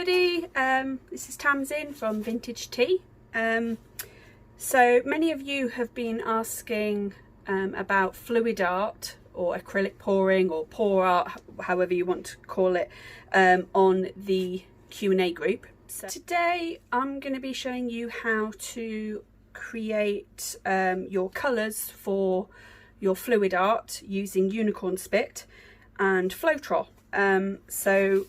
everybody, this is Tamsin from Vintage Tea. So many of you have been asking about fluid art or acrylic pouring or pour art, however you want to call it, on the Q&A group. So today I'm going to be showing you how to create your colours for your fluid art using unicorn spit and Floetrol. So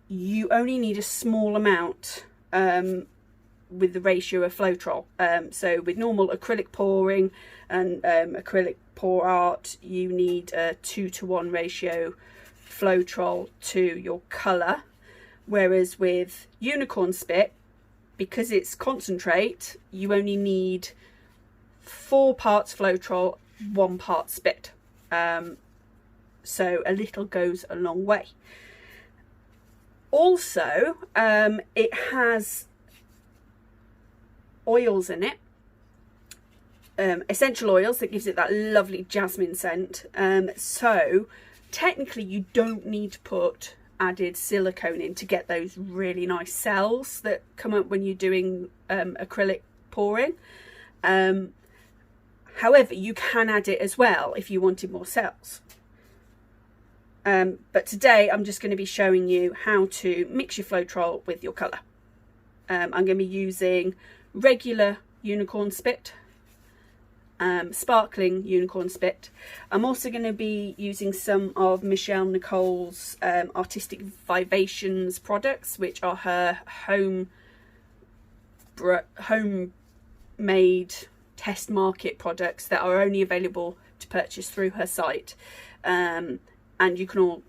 you only need a small amount with the ratio of Floetrol. So with normal acrylic pouring and acrylic pour art, you need a 2:1 ratio Floetrol to your colour, whereas with unicorn spit, because it's concentrate, you only need 4 parts Floetrol, 1 part spit. So a little goes a long way. Also, it has oils in it, essential oils that gives it that lovely jasmine scent. So technically you don't need to put added silicone in to get those really nice cells that come up when you're doing acrylic pouring. However, you can add it as well if you wanted more cells. But today I'm just going to be showing you how to mix your Floetrol with your colour. I'm going to be using regular unicorn spit, sparkling unicorn spit. I'm also going to be using some of Michelle Nicole's artistic Vivations products, which are her homemade test market products that are only available to purchase through her site. And you can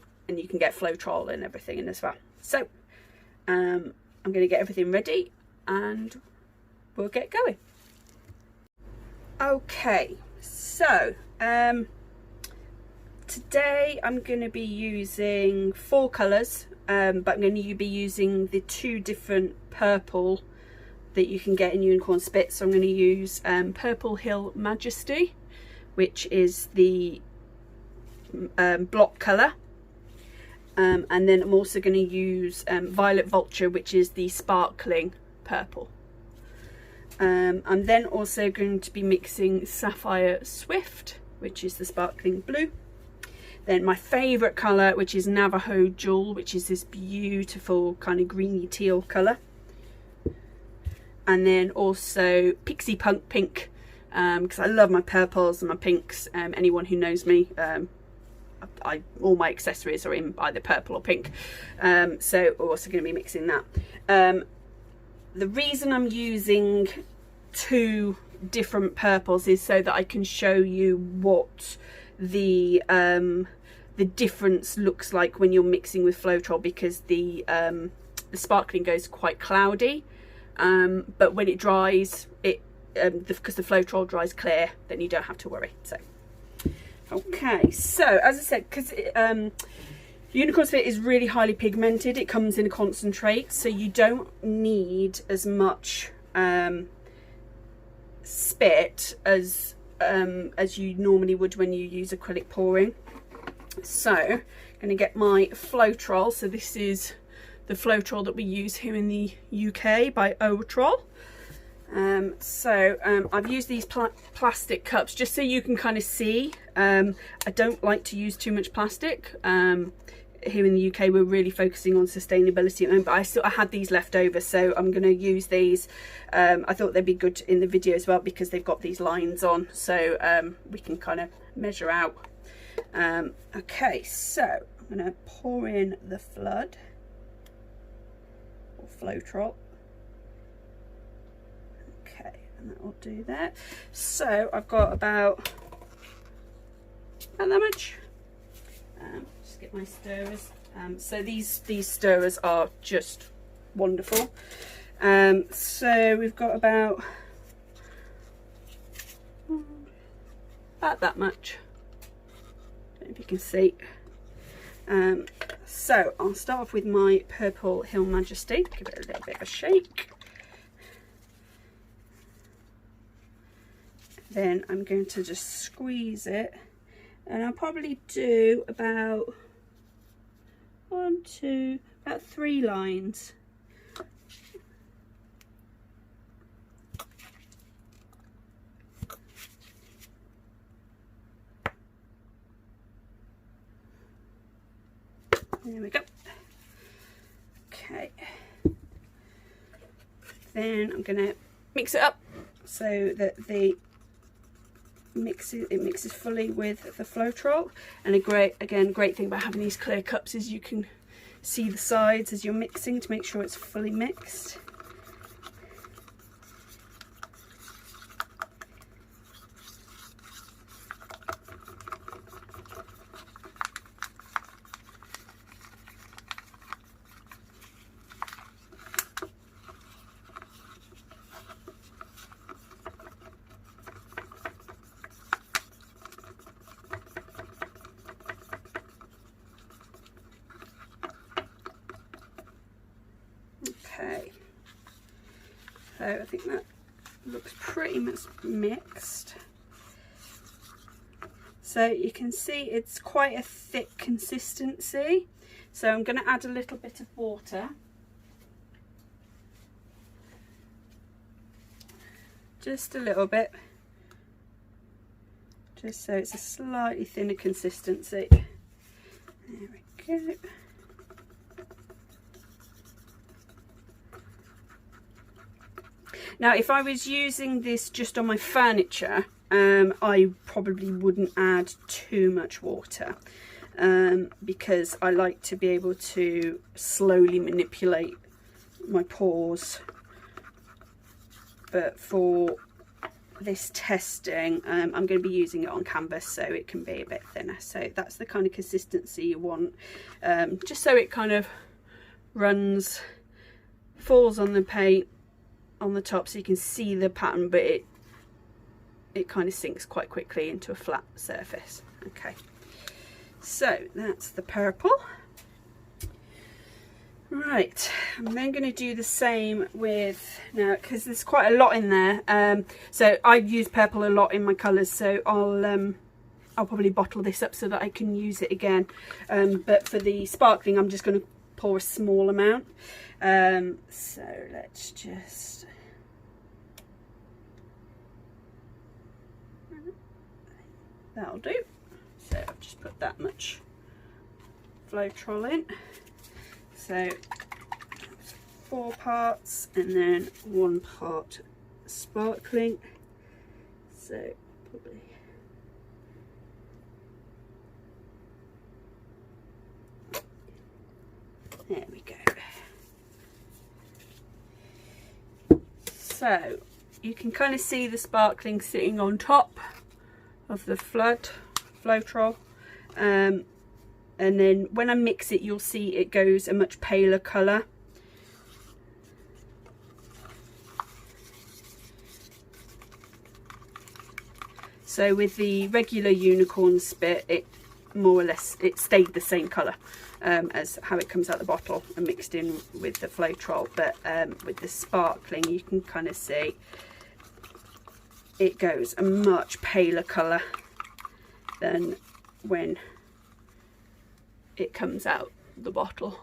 get Floetrol and everything in as well. So I'm going to get everything ready and we'll get going. Okay, so today I'm going to be using 4 colours, but I'm going to be using the 2 different purple that you can get in unicorn spit. So I'm going to use purple Hill Majesty, which is the block colour, and then I'm also going to use violet Vulture, which is the sparkling purple. I'm then also going to be mixing Sapphire Swift, which is the sparkling blue. Then my favourite colour, which is Navajo Jewel, which is this beautiful kind of greeny teal colour. And then also Pixie Punk Pink, because I love my purples and my pinks. Anyone who knows me, all my accessories are in either purple or pink. So we're also going to be mixing that. The reason I'm using 2 different purples is so that I can show you what the difference looks like when you're mixing with Floetrol, because the sparkling goes quite cloudy, but when it dries, because the Floetrol dries clear, then you don't have to worry. So okay, so as I said, because unicorn spit is really highly pigmented, it comes in a concentrate, so you don't need as much spit as you normally would when you use acrylic pouring. So I'm going to get my Floetrol. So this is the Floetrol that we use here in the UK by Owatrol. I've used these plastic cups just so you can kind of see. I don't like to use too much plastic. Here in the UK we're really focusing on sustainability at the moment, but I had these left over, so I'm going to use these. I thought they'd be good in the video as well because they've got these lines on, so we can kind of measure out. Okay, so I'm going to pour in the flood or Floetrol. Okay, and that will do that. So I've got about that much. Just get my stirrers. So these stirrers are just wonderful. So we've got about that much. Don't know if you can see. So I'll start off with my purple Hill Majesty. Give it a little bit of a shake. Then I'm going to just squeeze it, and I'll probably do about 1, 2, about 3 lines. There we go. Okay. Then I'm going to mix it up so that it mixes fully with the Floetrol. And great thing about having these clear cups is you can see the sides as you're mixing to make sure it's fully mixed. Okay, so I think that looks pretty much mixed. So you can see it's quite a thick consistency. So I'm going to add a little bit of water. Just a little bit. Just so it's a slightly thinner consistency. There we go. Now, if I was using this just on my furniture, I probably wouldn't add too much water because I like to be able to slowly manipulate my pores. But for this testing, I'm going to be using it on canvas so it can be a bit thinner. So that's the kind of consistency you want, just so it kind of falls on the paint on the top so you can see the pattern, but it kind of sinks quite quickly into a flat surface. Okay, so that's the purple. Right, I'm then going to do the same with, now because there's quite a lot in there, so I use purple a lot in my colours, so I'll probably bottle this up so that I can use it again, but for the sparkling I'm just going to pour a small amount. So let's just, that'll do. So I've just put that much Floetrol in. So 4 parts and then 1 part sparkling. So probably there we go. So you can kind of see the sparkling sitting on top of the Floetrol, and then when I mix it you'll see it goes a much paler colour. So with the regular unicorn spit, it more or less stayed the same colour as how it comes out the bottle and mixed in with the Floetrol, but with the sparkling you can kind of see it goes a much paler colour than when it comes out the bottle.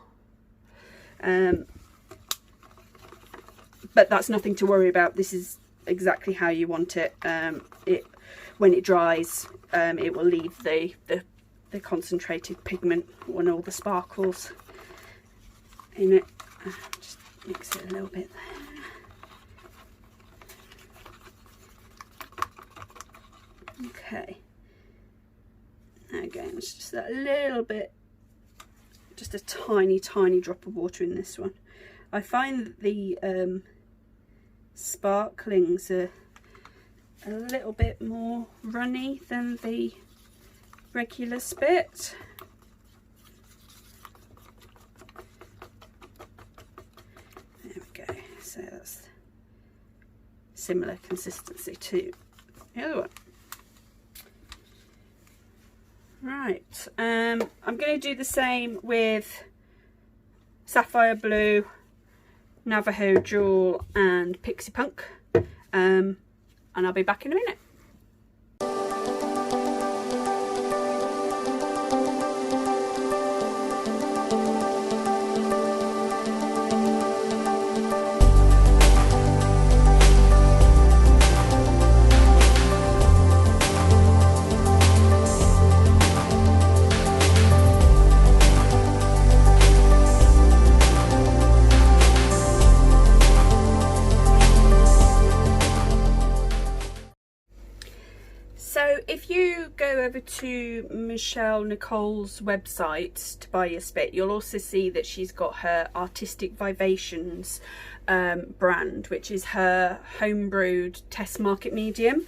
But that's nothing to worry about. This is exactly how you want it. When it dries, it will leave the concentrated pigment and all the sparkles in it. Just mix it a little bit there. Okay. Again, it's just that little bit, just a tiny drop of water in this one. I find that the sparklings are a little bit more runny than the regular spit. There we go. So that's similar consistency to the other one. Right, I'm going to do the same with Sapphire Blue, Navajo Jewel and Pixie Punk, and I'll be back in a minute. So if you go over to Michelle Nicole's website to buy your SPiT, you'll also see that she's got her Artistic Vivations brand, which is her homebrewed test market medium.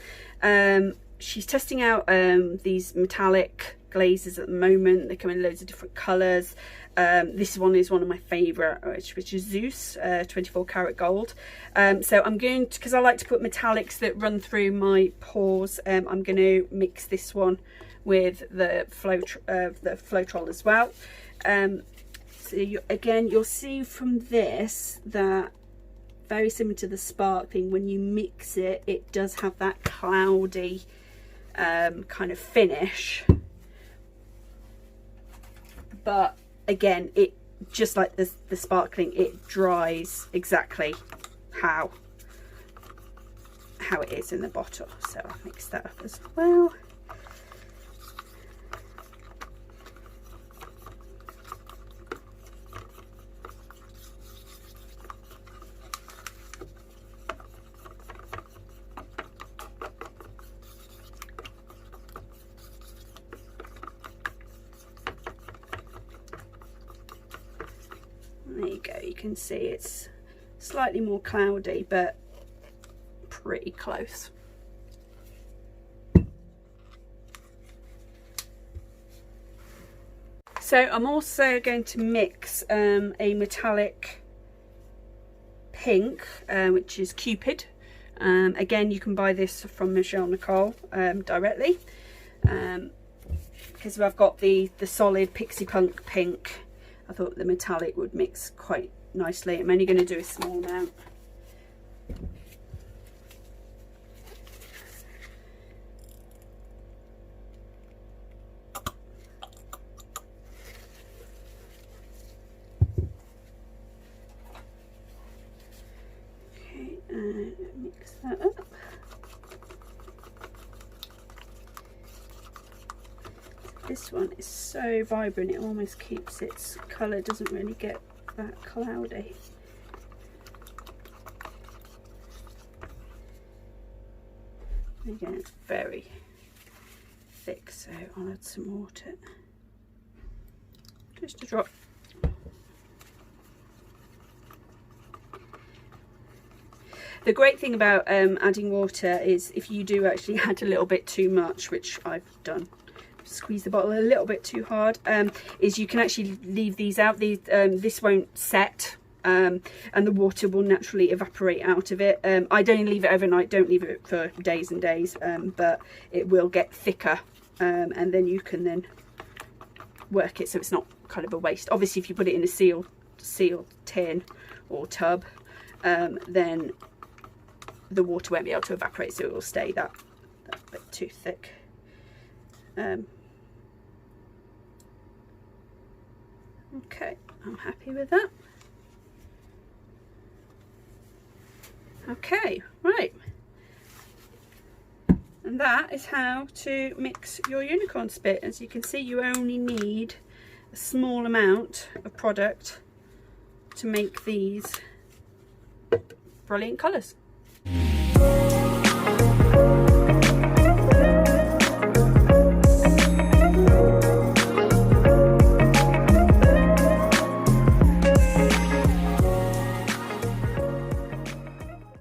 She's testing out these metallic glazes at the moment. They come in loads of different colours. This one is one of my favourite, which is Zeus, 24 karat gold. So I'm going to, because I like to put metallics that run through my pores, I'm going to mix this one with the Floetrol as well. So again, you'll see from this that very similar to the sparkling, when you mix it, it does have that cloudy kind of finish. But again, it just like the sparkling, it dries exactly how it is in the bottle. So I'll mix that up as well. There you go, you can see it's slightly more cloudy, but pretty close. So I'm also going to mix a metallic pink, which is CUPiD. Again, you can buy this from Michelle Nicole directly, because I've got the solid Pixie Punk Pink. I thought the metallic would mix quite nicely. I'm only going to do a small amount. Okay, mix that up. This one is so vibrant, it almost keeps its colour, doesn't really get that cloudy. Again, it's very thick, so I'll add some water. Just a drop. The great thing about adding water is if you do actually add a little bit too much, which I've done, squeeze the bottle a little bit too hard, is you can actually leave these out. This won't set, and the water will naturally evaporate out of it. I don't leave it overnight, don't leave it for days and days, but it will get thicker, and then you can then work it so it's not kind of a waste. Obviously if you put it in a sealed tin or tub, then the water won't be able to evaporate, so it will stay that bit too thick. Okay, I'm happy with that. Okay, right. And that is how to mix your unicorn SPiT. As you can see, you only need a small amount of product to make these brilliant colours.